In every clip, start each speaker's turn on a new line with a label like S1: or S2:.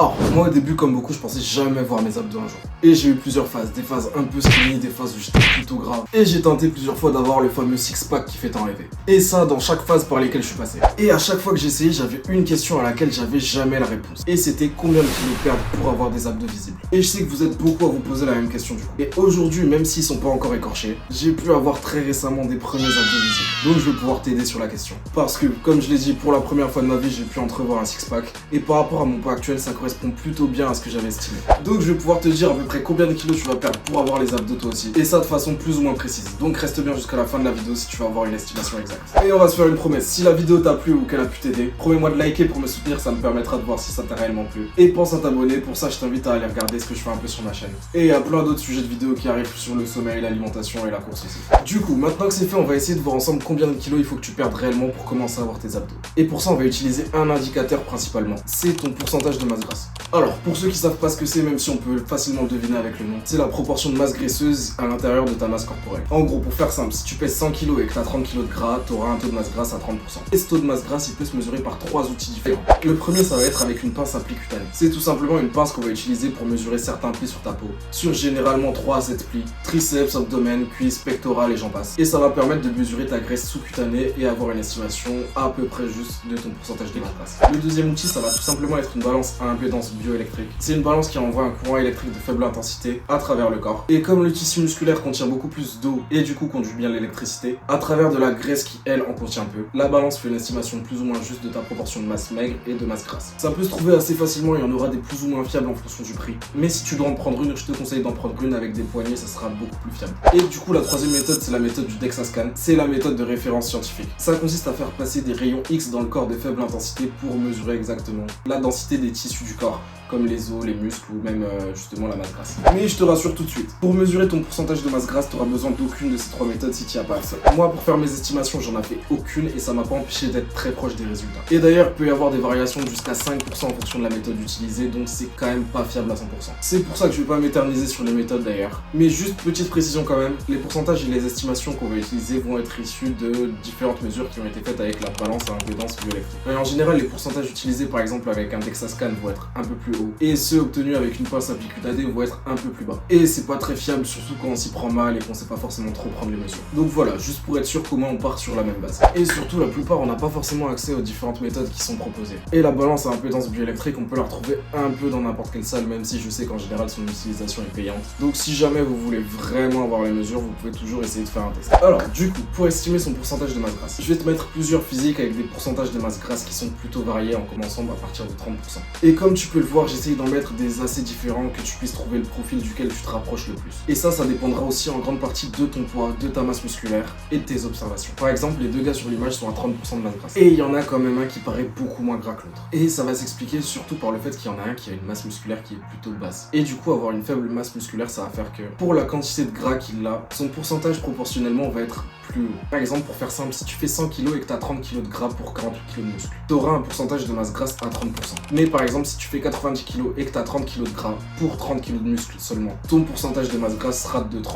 S1: Alors, moi au début, comme beaucoup, je pensais jamais voir mes abdos un jour. Et j'ai eu plusieurs phases, des phases un peu skinny, des phases où j'étais plutôt gras. Et j'ai tenté plusieurs fois d'avoir le fameux six-pack qui fait tant rêver. Et ça, dans chaque phase par lesquelles je suis passé. Et à chaque fois que j'ai essayé, j'avais une question à laquelle j'avais jamais la réponse. Et c'était combien de kilos perdre pour avoir des abdos visibles. Et je sais que vous êtes beaucoup à vous poser la même question du coup. Et aujourd'hui, même s'ils sont pas encore écorchés, j'ai pu avoir très récemment des premiers abdos visibles. Donc je vais pouvoir t'aider sur la question. Parce que, comme je l'ai dit, pour la première fois de ma vie, j'ai pu entrevoir un six-pack. Et par rapport à mon poids actuel, ça correspond plutôt bien à ce que j'avais estimé. Donc je vais pouvoir te dire à peu près combien de kilos tu vas perdre pour avoir les abdos toi aussi. Et ça de façon plus ou moins précise. Donc reste bien jusqu'à la fin de la vidéo si tu veux avoir une estimation exacte. Et on va se faire une promesse. Si la vidéo t'a plu ou qu'elle a pu t'aider, promets-moi de liker pour me soutenir, ça me permettra de voir si ça t'a réellement plu. Et pense à t'abonner, pour ça je t'invite à aller regarder ce que je fais un peu sur ma chaîne. Et il y a plein d'autres sujets de vidéos qui arrivent sur le sommeil, l'alimentation et la course aussi. Du coup, maintenant que c'est fait, on va essayer de voir ensemble combien de kilos il faut que tu perdes réellement pour commencer à avoir tes abdos. Et pour ça, on va utiliser un indicateur principalement. C'est ton pourcentage de masse grasse. Alors, pour ceux qui savent pas ce que c'est, même si on peut facilement le deviner avec le nom, c'est la proportion de masse graisseuse à l'intérieur de ta masse corporelle. En gros, pour faire simple, si tu pèses 100 kg et que tu as 30 kg de gras, tu auras un taux de masse grasse à 30%. Et ce taux de masse grasse, il peut se mesurer par 3 outils différents. Le premier, ça va être avec une pince à plis cutanée. C'est tout simplement une pince qu'on va utiliser pour mesurer certains plis sur ta peau. Sur généralement 3 à 7 plis, triceps, abdomen, cuisses, pectorales et j'en passe. Et ça va permettre de mesurer ta graisse sous-cutanée et avoir une estimation à peu près juste de ton pourcentage de masse grasse. Le deuxième outil, ça va tout simplement être une balance à impédance bioélectrique. C'est une balance qui envoie un courant électrique de faible intensité à travers le corps. Et comme le tissu musculaire contient beaucoup plus d'eau et du coup conduit bien l'électricité, à travers de la graisse qui elle en contient peu, la balance fait une estimation plus ou moins juste de ta proportion de masse maigre et de masse grasse. Ça peut se trouver assez facilement, il y en aura des plus ou moins fiables en fonction du prix. Mais si tu dois en prendre une, je te conseille d'en prendre une avec des poignées, ça sera beaucoup plus fiable. Et du coup, la troisième méthode, c'est la méthode du DEXA-scan. C'est la méthode de référence scientifique. Ça consiste à faire passer des rayons X dans le corps de faible intensité pour mesurer exactement la densité des tissus du corps, comme les os, les muscles ou même justement la masse grasse. Mais je te rassure tout de suite, pour mesurer ton pourcentage de masse grasse, tu auras besoin d'aucune de ces 3 méthodes si tu n'y as pas accès. Moi, pour faire mes estimations, j'en ai fait aucune et ça m'a pas empêché d'être très proche des résultats. Et d'ailleurs, il peut y avoir des variations de jusqu'à 5% en fonction de la méthode utilisée, donc c'est quand même pas fiable à 100%. C'est pour ça que je vais pas m'éterniser sur les méthodes d'ailleurs. Mais juste petite précision quand même, les pourcentages et les estimations qu'on va utiliser vont être issus de différentes mesures qui ont été faites avec la balance à impédance bioélectrique. Et en général, les pourcentages utilisés par exemple avec un DEXA-scan vont être un peu plus hauts et ceux obtenus avec une pince à plis cutanée vont être un peu plus bas. Et c'est pas très fiable, surtout quand on s'y prend mal et qu'on sait pas forcément trop prendre les mesures. Donc voilà, juste pour être sûr comment on part sur la même base. Et surtout, la plupart, on n'a pas forcément accès aux différentes méthodes qui sont proposées. Et la balance à impédance bioélectrique, on peut la retrouver un peu dans n'importe quelle salle, même si je sais qu'en général son utilisation est payante. Donc si jamais vous voulez vraiment avoir les mesures, vous pouvez toujours essayer de faire un test. Alors du coup, pour estimer son pourcentage de masse grasse, je vais te mettre plusieurs physiques avec des pourcentages de masse grasse qui sont plutôt variés en commençant à partir de 30%. Et comme tu peux le voir, j'essaye d'en mettre des assez différents que tu puisses trouver le profil duquel tu te rapproches le plus. Et ça dépendra aussi en grande partie de ton poids, de ta masse musculaire et de tes observations. Par exemple, les deux gars sur l'image sont à 30% de masse grasse. Et il y en a quand même un qui paraît beaucoup moins gras que l'autre. Et ça va s'expliquer surtout par le fait qu'il y en a un qui a une masse musculaire qui est plutôt basse. Et du coup, avoir une faible masse musculaire, ça va faire que pour la quantité de gras qu'il a, son pourcentage proportionnellement va être plus haut. Par exemple, pour faire simple, si tu fais 100 kg et que tu as 30 kg de gras pour 48 kg de muscle, tu auras un pourcentage de masse grasse à 30%. Mais par exemple, si tu fais 90 kg et que tu as 30 kg de gras pour 30 kg de muscle seulement, ton pourcentage de masse grasse sera de 33%,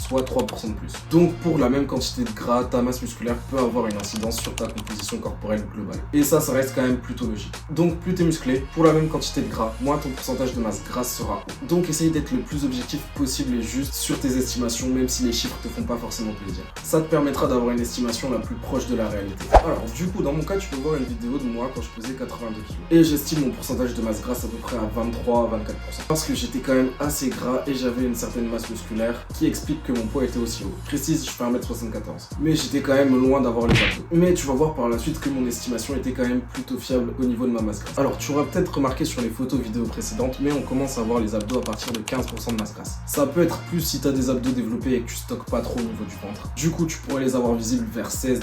S1: soit 3% de plus. Donc pour la même quantité de gras, ta masse musculaire peut avoir une incidence sur ta composition corporelle globale. Et ça reste quand même plutôt logique. Donc plus t'es musclé, pour la même quantité de gras, moins ton pourcentage de masse grasse sera haut. Donc essaye d'être le plus objectif possible et juste sur tes estimations, même si les chiffres te font pas forcément plaisir. Ça te permettra d'avoir une estimation la plus proche de la réalité. Alors du coup, dans mon cas, tu peux voir une vidéo de moi quand je pesais 82 kg. Et j'estime mon pourcentage de masse grasse à peu près à 23 à 24%. Parce que j'étais quand même assez gras et j'avais une certaine masse musculaire qui explique que mon poids était aussi haut. Précise, je fais 1m74. Mais j'étais quand même loin d'avoir les abdos. Mais tu vas voir par la suite que mon estimation était quand même plutôt fiable au niveau de ma masse grasse. Alors tu auras peut-être remarqué sur les photos vidéo précédentes, mais on commence à voir les abdos à partir de 15% de masse grasse. Ça peut être plus si tu as des abdos développés et que tu stockes pas trop au niveau du ventre. Du coup, tu pourrais les avoir visibles vers 16-17%.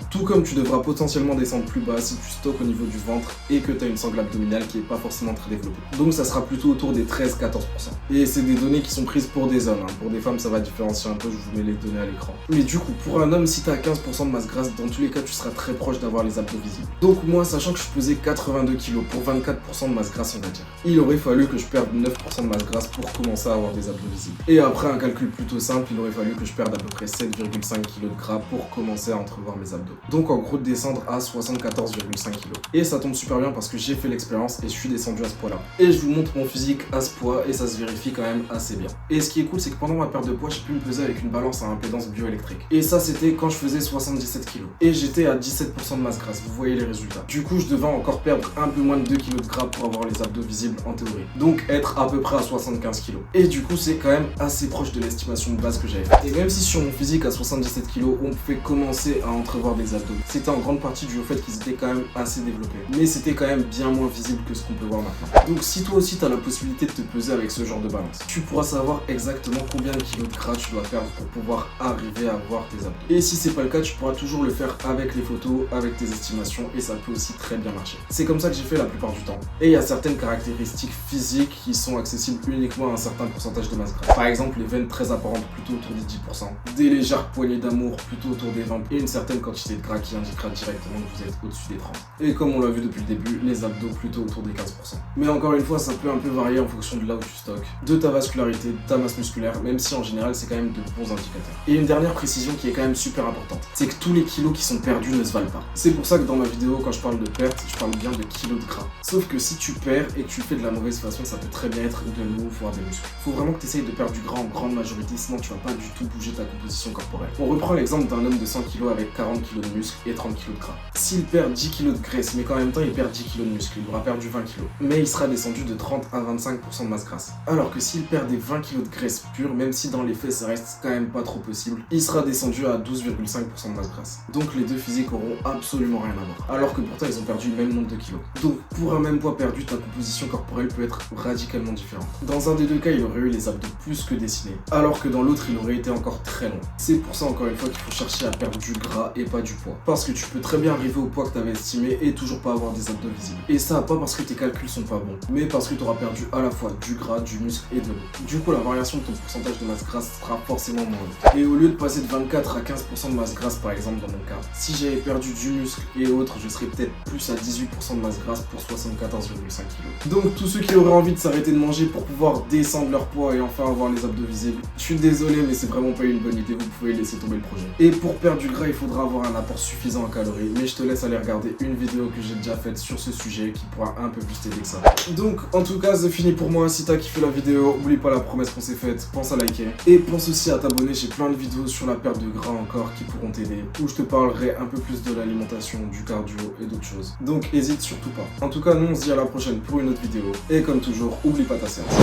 S1: Tout comme tu devras potentiellement descendre plus bas si tu stockes au niveau du ventre et que tu as une sangle abdominale qui est pas forcément très développée. Donc ça sera plutôt autour des 13-14%. Et c'est des données qui sont prises pour des hommes. Pour des femmes, ça va différencier un peu, je vous mets les données à l'écran. Mais du coup, pour un homme, si tu as 15% de masse grasse, dans tous les cas, tu seras très proche d'avoir les abdos visibles. Donc moi, sachant que je pesais 82 kg pour 24% de masse grasse, on va dire, il aurait fallu que je perde 9% de masse grasse pour commencer à avoir des abdos visibles. Et après un calcul plutôt simple, il aurait fallu que je perde à peu près 7,5 kg de gras pour commencer à entrevoir mes abdos. Donc en gros, descendre à 74,5 kg. Et ça tombe super bien parce que j'ai fait l'expérience et je suis descendu descendu à ce poids là. Et je vous montre mon physique à ce poids et ça se vérifie quand même assez bien. Et ce qui est cool, c'est que pendant ma perte de poids, j'ai pu me peser avec une balance à impédance bioélectrique. Et ça, c'était quand je faisais 77 kg. Et j'étais à 17% de masse grasse, vous voyez les résultats. Du coup, je devais encore perdre un peu moins de 2 kg de gras pour avoir les abdos visibles en théorie. Donc être à peu près à 75 kg. Et du coup, c'est quand même assez proche de l'estimation de base que j'avais faite. Et même si sur mon physique à 77 kg, on pouvait commencer à entrevoir des abdos, c'était en grande partie dû au fait qu'ils étaient quand même assez développés. Mais c'était quand même bien moins visible que ce qu'on peut voir maintenant. Donc si toi aussi tu as la possibilité de te peser avec ce genre de balance, tu pourras savoir exactement combien de kilos de gras tu dois perdre pour pouvoir arriver à voir tes abdos. Et si c'est pas le cas, tu pourras toujours le faire avec les photos, avec tes estimations, et ça peut aussi très bien marcher. C'est comme ça que j'ai fait la plupart du temps. Et il y a certaines caractéristiques physiques qui sont accessibles uniquement à un certain pourcentage de masse grasse. Par exemple, les veines très apparentes plutôt autour des 10%, des légères poignées d'amour plutôt autour des 20%, et une certaine quantité de gras qui indiquera directement que vous êtes au-dessus des 30%. Et comme on l'a vu depuis le début, les abdos plutôt autour des 15%. Mais encore une fois, ça peut un peu varier en fonction de là où tu stockes, de ta vascularité, de ta masse musculaire, même si en général c'est quand même de bons indicateurs. Et une dernière précision qui est quand même super importante, c'est que tous les kilos qui sont perdus ne se valent pas. C'est pour ça que dans ma vidéo, quand je parle de perte, je parle bien de kilos de gras. Sauf que si tu perds et que tu le fais de la mauvaise façon, ça peut très bien être de l'eau, voire des muscles. Faut vraiment que tu essayes de perdre du gras en grande majorité, sinon tu vas pas du tout bouger ta composition corporelle. On reprend l'exemple d'un homme de 100 kg avec 40 kg de muscles et 30 kg de gras. S'il perd 10 kg de graisse, mais qu'en même temps il perd 10 kg de muscles, il aura perdu 20 kg. Mais il sera descendu de 30 à 25% de masse grasse. Alors que s'il perd des 20 kg de graisse pure, même si dans les faits ça reste quand même pas trop possible, il sera descendu à 12,5% de masse grasse. Donc les deux physiques auront absolument rien à voir. Alors que pourtant ils ont perdu le même nombre de kilos. Donc pour un même poids perdu, ta composition corporelle peut être radicalement différente. Dans un des deux cas, il aurait eu les abdos plus que dessinés, alors que dans l'autre, il aurait été encore très long. C'est pour ça encore une fois qu'il faut chercher à perdre du gras et pas du poids. Parce que tu peux très bien arriver au poids que tu avais estimé et toujours pas avoir des abdos visibles. Et ça, pas parce que tes calculs sont pas bons, mais parce que tu auras perdu à la fois du gras, du muscle et de l'eau. Du coup, la variation de ton pourcentage de masse grasse sera forcément moins haute. Et au lieu de passer de 24 à 15% de masse grasse par exemple dans mon cas, si j'avais perdu du muscle et autres, je serais peut-être plus à 18% de masse grasse pour 74,5 kg. Donc tous ceux qui auraient envie de s'arrêter de manger pour pouvoir descendre leur poids et enfin avoir les abdos visibles, je suis désolé mais c'est vraiment pas une bonne idée, vous pouvez laisser tomber le projet. Et pour perdre du gras, il faudra avoir un apport suffisant en calories, mais je te laisse aller regarder une vidéo que j'ai déjà faite sur ce sujet qui pourra un peu plus t'aider que ça. Donc en tout cas c'est fini pour moi. Si t'as kiffé la vidéo, oublie pas la promesse qu'on s'est faite, pense à liker et pense aussi à t'abonner, j'ai plein de vidéos sur la perte de gras encore qui pourront t'aider, où je te parlerai un peu plus de l'alimentation, du cardio et d'autres choses. Donc hésite surtout pas. En tout cas nous on se dit à la prochaine pour une autre vidéo et comme toujours, oublie pas ta séance.